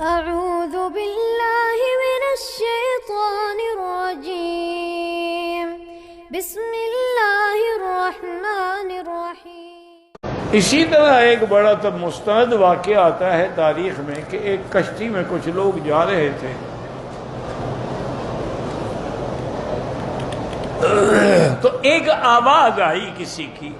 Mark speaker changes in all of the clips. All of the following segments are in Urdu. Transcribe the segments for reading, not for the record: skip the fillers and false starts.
Speaker 1: أعوذ بالله من الشيطان الرجيم بسم الله الرحمن الرحیم۔
Speaker 2: اسی طرح ایک بڑا تب مستند واقعہ آتا ہے تاریخ میں کہ ایک کشتی میں کچھ لوگ جا رہے تھے، تو ایک آواز آئی کسی کی،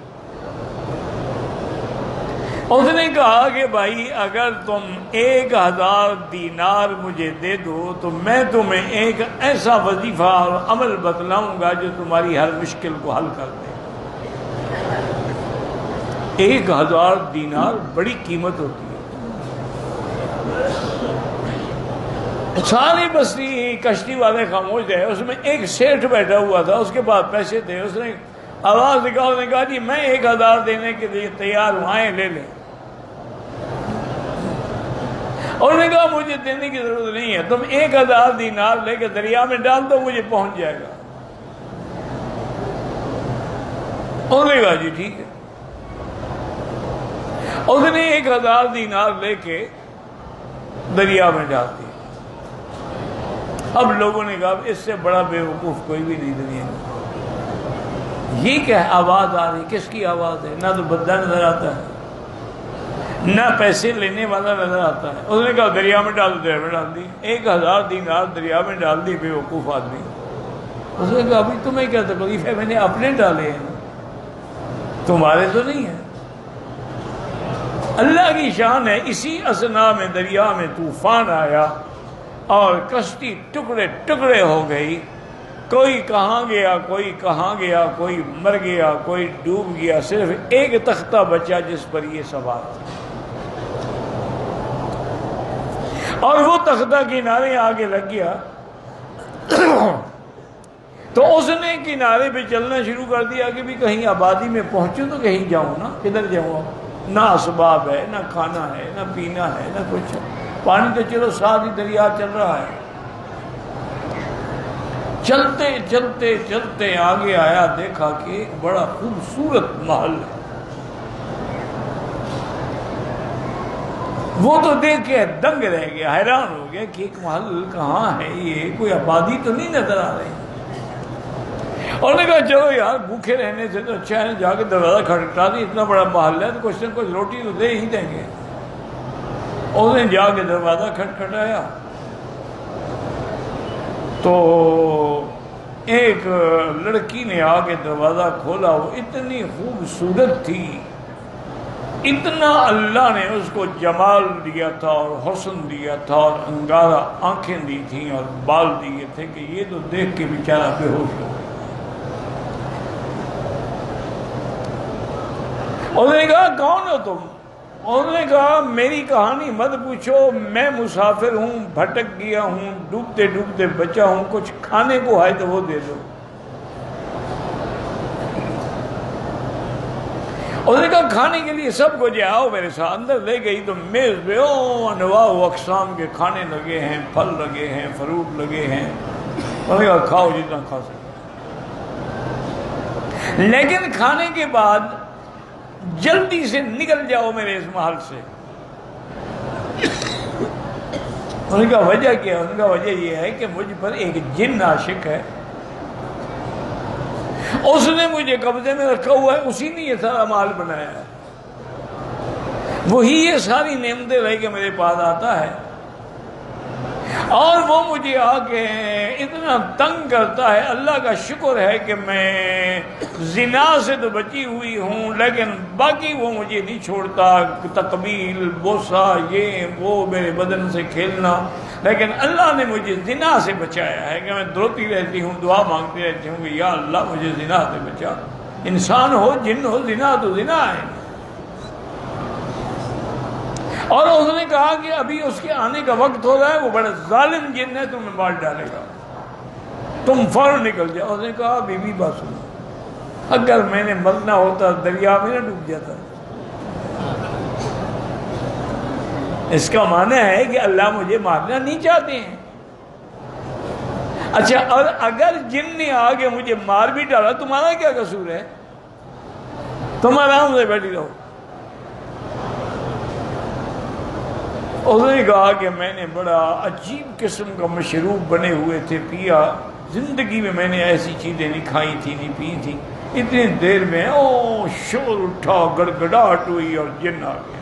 Speaker 2: اس نے کہا کہ بھائی اگر تم 1000 دینار مجھے دے دو تو میں تمہیں ایک ایسا وظیفہ اور عمل بتلاؤں گا جو تمہاری ہر مشکل کو حل کر دے۔ 1000 دینار بڑی قیمت ہوتی ہے۔ ساری بستی کشتی والے خاموش گئے، اس میں ایک سیٹھ بیٹھا ہوا تھا، اس کے پاس پیسے تھے، اس نے آواز نکالا، اس نے کہا جی میں 1000 دینے کے لیے تیار ہوں، آئیں لے لیں۔ اور نے کہا مجھے دینے کی ضرورت نہیں ہے، تم 1000 دینار لے کے دریا میں ڈال دو، مجھے پہنچ جائے گا۔ اور نے کہا جی ٹھیک ہے۔ اس نے 1000 دینار لے کے دریا میں ڈال دی۔ اب لوگوں نے کہا اس سے بڑا بیوقوف کوئی بھی نہیں دنیا میں۔ یہ کیا آواز آ رہی، کس کی آواز ہے؟ نہ تو بندہ نظر آتا ہے، نہ پیسے لینے والا نظر آتا ہے۔ اس نے کہا دریا میں ڈال دو، دریا میں ڈال دی۔ 1000 دینار دریا میں ڈال دی بیوقوف آدمی۔ اس نے کہا ابھی تمہیں کیا تکلیف ہے، میں نے اپنے ڈالے ہیں، تمہارے تو نہیں ہیں۔ اللہ کی شان ہے، اسی اثنا میں دریا میں طوفان آیا اور کشتی ٹکڑے ٹکڑے ہو گئی، کوئی کہاں گیا، کوئی کہاں گیا، کوئی مر گیا، کوئی ڈوب گیا، صرف ایک تختہ بچا جس پر یہ سوار تھا، اور وہ تختہ کنارے آگے لگ گیا۔ تو اس نے کنارے پہ چلنا شروع کر دیا کہ بھی کہیں آبادی میں پہنچوں تو کہیں جاؤں نا، کدھر جاؤں؟ نہ اسباب ہے، نہ کھانا ہے، نہ پینا ہے، نہ کچھ ہے۔ پانی تو چلو ساتھ ہی دریا چل رہا ہے۔ چلتے چلتے چلتے آگے آیا، دیکھا کہ ایک بڑا خوبصورت محل ہے۔ وہ تو دیکھ کے دنگ رہ گیا، حیران ہو گیا کہ ایک محل کہاں ہے، یہ کوئی آبادی تو نہیں نظر آ رہی۔ اور نے کہا چلو یار بھوکے رہنے سے تو اچھا ہے جا کے دروازہ کھٹکھٹا دی، اتنا بڑا محل ہے تو کچھ نہ کچھ روٹی تو دے ہی دیں گے۔ اس نے جا کے دروازہ کھٹکھٹایا تو ایک لڑکی نے آ کے دروازہ کھولا، وہ اتنی خوبصورت تھی، اتنا اللہ نے اس کو جمال دیا تھا اور حسن دیا تھا اور انگارہ آنکھیں دی تھیں اور بال دیے تھے کہ یہ تو دیکھ کے بیچارہ بے ہوش ہو گیا۔ انہوں نے کہا کون ہو تم؟ انہوں نے کہا میری کہانی مت پوچھو، میں مسافر ہوں، بھٹک گیا ہوں، ڈوبتے ڈوبتے بچا ہوں، کچھ کھانے کو ہے تو وہ دے دو۔ انہوں نے کہا کھانے کے لیے سب کو جی آؤ میرے ساتھ۔ اندر لے گئی تو میز پہ انواع و اقسام کے کھانے لگے ہیں، پھل لگے ہیں، فروٹ لگے ہیں۔ انہوں نے کہا کھاؤ جتنا کھا سکتے، لیکن کھانے کے بعد جلدی سے نکل جاؤ میرے اس محل سے۔ انہوں نے کہا وجہ کیا؟ انہوں نے کہا وجہ یہ ہے کہ مجھ پر ایک جن عاشق ہے، اس نے مجھے قبضے میں رکھا ہوا ہے، اسی نے یہ سارا مال بنایا ہے، وہی یہ ساری نعمتیں لے کے میرے پاس آتا ہے، اور وہ مجھے آ کے اتنا تنگ کرتا ہے۔ اللہ کا شکر ہے کہ میں زنا سے تو بچی ہوئی ہوں، لیکن باقی وہ مجھے نہیں چھوڑتا، تقبیل، بوسہ، یہ وہ، میرے بدن سے کھیلنا، لیکن اللہ نے مجھے زنا سے بچایا ہے کہ میں روتی رہتی ہوں، دعا مانگتی رہتی ہوں کہ یا اللہ مجھے زنا سے بچا۔ انسان ہو جن ہو، زنا تو زنا ہے۔ اور اس نے کہا کہ ابھی اس کے آنے کا وقت ہو رہا ہے، وہ بڑا ظالم جن ہے، تمہیں مار ڈالے گا، تم فوراً نکل جاؤ۔ اس نے کہا بی بی بات سنو، اگر میں نے مرنا ہوتا دریا میں نہ ڈوب جاتا۔ اس کا معنی ہے کہ اللہ مجھے مارنا نہیں چاہتے ہیں۔ اچھا، اور اگر جن نے آگے مجھے مار بھی ڈالا، تمہارا کیا قصور ہے؟ تم آرام سے بیٹھی رہو۔ اس نے کہا کہ میں نے بڑا عجیب قسم کا مشروب بنے ہوئے تھے پیا، زندگی میں میں نے ایسی چیزیں نہیں کھائی تھی نہیں پی تھی، اتنی دیر میں شور اٹھا، گڑگڑاہٹ ہوئی اور جن آ گیا۔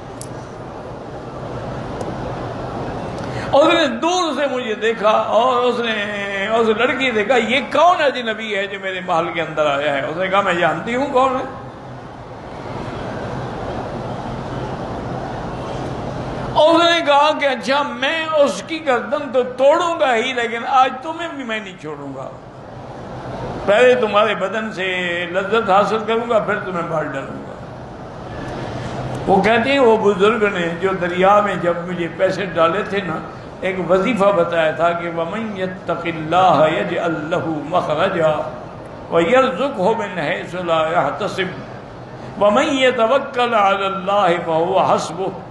Speaker 2: اس نے دور سے مجھے دیکھا اور اس لڑکی دیکھا، یہ کون اجنبی ہے جو میرے محل کے اندر آیا ہے؟ اس نے کہا میں جانتی ہوں کون ہے۔ اس نے کہا کہ اچھا میں اس کی گردن تو توڑوں گا ہی، لیکن آج تمہیں بھی میں نہیں چھوڑوں گا، پہلے تمہارے بدن سے لذت حاصل کروں گا پھر تمہیں مار ڈالوں گا۔ وہ کہتے ہیں وہ بزرگ نے جو دریا میں جب مجھے پیسے ڈالے تھے نا، ایک وظیفہ بتایا تھا کہ وَمَن يَتَّقِ اللَّهَ يَجْعَل لَّهُ مَخْرَجًا وَيَرْزُقْهُ مِنْ حَيْثُ لَا يَحْتَسِبُ وَمَن يَتَوَكَّلْ عَلَى اللَّهِ فَهُوَ حَسْبُهُ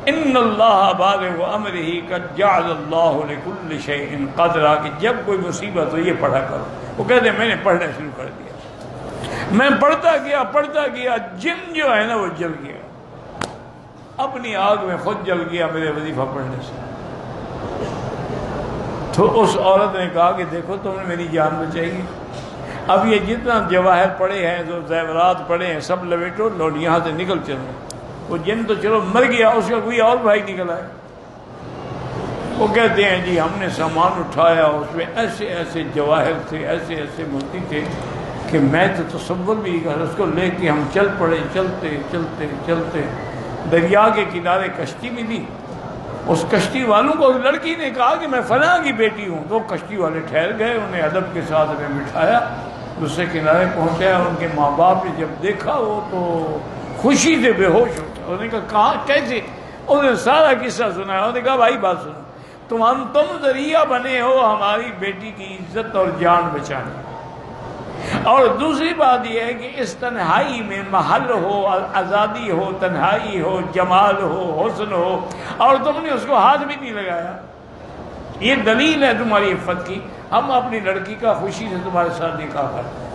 Speaker 2: إِنَّ اللَّهَ بَالِغُ أَمْرِهِ قَدْ جَعَلَ اللَّهُ لِكُلِّ شَيْءٍ قَدْرًا، کہ جب کوئی مصیبت ہو یہ پڑھا کرو۔ وہ کہتے ہیں میں نے پڑھنا شروع کر دیا، میں پڑھتا گیا، جن جو ہے نا وہ جل گیا، اپنی آگ میں خود جل گیا میرے وظیفہ پڑھنے سے۔ تو اس عورت نے کہا کہ دیکھو تم نے میری جان بچائی، اب یہ جتنا جواہر پڑے ہیں، جو زیورات پڑے ہیں، سب لپیٹو لوٹ یہاں سے نکل چلو۔ وہ جن تو چلو مر گیا، اس کا کوئی اور بھائی نکل آئے۔ وہ کہتے ہیں جی ہم نے سامان اٹھایا، اس میں ایسے ایسے جواہر تھے، ایسے ایسے موتی تھے کہ میں تو تصور بھی نہیں کر، اس کو لے کے ہم چل پڑے، چلتے چلتے چلتے دریا کے کنارے کشتی ملی۔ اس کشتی والوں کو اس لڑکی نے کہا کہ میں فلاں کی بیٹی ہوں، تو کشتی والے ٹھہر گئے، انہیں ادب کے ساتھ میں بٹھایا، دوسرے کنارے پہنچایا۔ ان کے ماں باپ نے جب دیکھا وہ تو خوشی سے بے ہوش ہو گیا۔ انہوں نے کہا کہاں کیسے؟ انہوں نے سارا قصہ سنایا۔ انہوں نے کہا بھائی بات سنو، تم ذریعہ بنے ہو ہماری بیٹی کی عزت اور جان بچانے، اور دوسری بات یہ ہے کہ اس تنہائی میں محل ہو، آزادی ہو، تنہائی ہو، جمال ہو، حسن ہو، اور تم نے اس کو ہاتھ بھی نہیں لگایا، یہ دلیل ہے تمہاری عفت کی۔ ہم اپنی لڑکی کا خوشی سے تمہارے ساتھ نکاح کرتے ہیں۔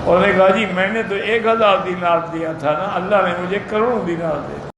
Speaker 2: اور نے کہا جی میں نے تو 1000 دینار دیا تھا نا، اللہ نے مجھے کروڑوں دینار دے۔